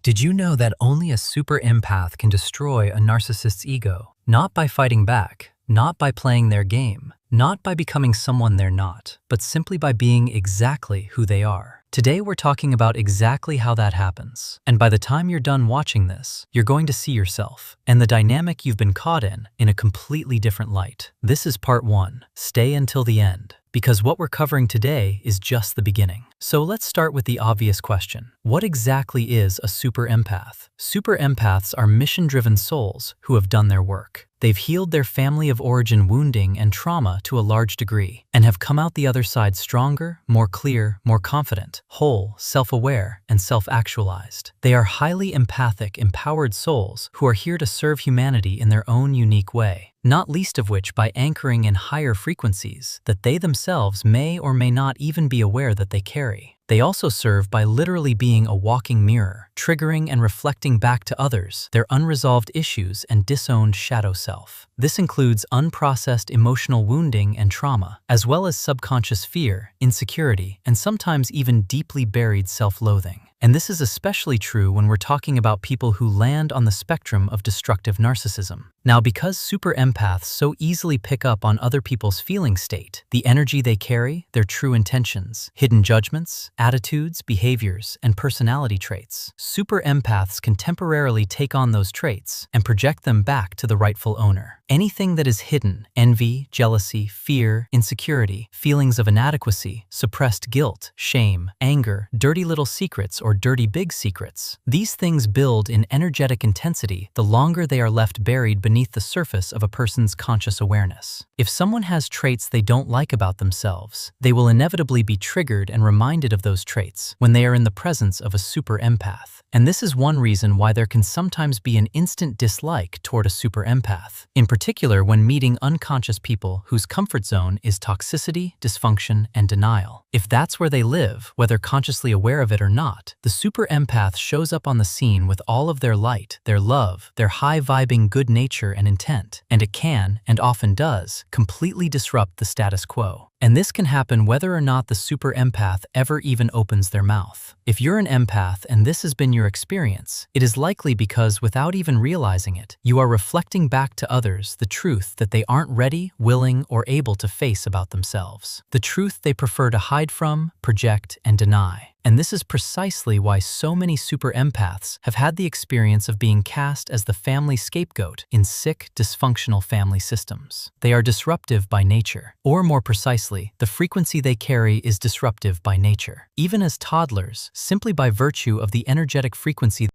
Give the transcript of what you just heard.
Did you know that only a super empath can destroy a narcissist's ego? Not by fighting back, not by playing their game, not by becoming someone they're not, but simply by being exactly who they are. Today we're talking about exactly how that happens. And by the time you're done watching this, you're going to see yourself and the dynamic you've been caught in a completely different light. This is part 1. Stay until the end, because what we're covering today is just the beginning. So let's start with the obvious question. What exactly is a super empath? Super empaths are mission-driven souls who have done their work. They've healed their family of origin wounding and trauma to a large degree, and have come out the other side stronger, more clear, more confident, whole, self-aware, and self-actualized. They are highly empathic, empowered souls who are here to serve humanity in their own unique way, not least of which by anchoring in higher frequencies that they themselves may or may not even be aware that they carry. They also serve by literally being a walking mirror, triggering and reflecting back to others their unresolved issues and disowned shadow self. This includes unprocessed emotional wounding and trauma, as well as subconscious fear, insecurity, and sometimes even deeply buried self-loathing. And this is especially true when we're talking about people who land on the spectrum of destructive narcissism. Now, because super empaths so easily pick up on other people's feeling state, the energy they carry, their true intentions, hidden judgments, attitudes, behaviors, and personality traits, super empaths can temporarily take on those traits and project them back to the rightful owner. Anything that is hidden, envy, jealousy, fear, insecurity, feelings of inadequacy, suppressed guilt, shame, anger, dirty little secrets, or dirty big secrets, these things build in energetic intensity the longer they are left buried beneath the surface of a person's conscious awareness. If someone has traits they don't like about themselves, they will inevitably be triggered and reminded of those traits when they are in the presence of a super empath. And this is one reason why there can sometimes be an instant dislike toward a super empath, in particular when meeting unconscious people whose comfort zone is toxicity, dysfunction, and denial. If that's where they live, whether consciously aware of it or not, the super empath shows up on the scene with all of their light, their love, their high-vibing good nature and intent, and it can, and often does, completely disrupt the status quo. And this can happen whether or not the super empath ever even opens their mouth. If you're an empath and this has been your experience, it is likely because without even realizing it, you are reflecting back to others the truth that they aren't ready, willing, or able to face about themselves. The truth they prefer to hide from, project, and deny. And this is precisely why so many super empaths have had the experience of being cast as the family scapegoat in sick, dysfunctional family systems. They are disruptive by nature, or more precisely, the frequency they carry is disruptive by nature. Even as toddlers, simply by virtue of the energetic frequency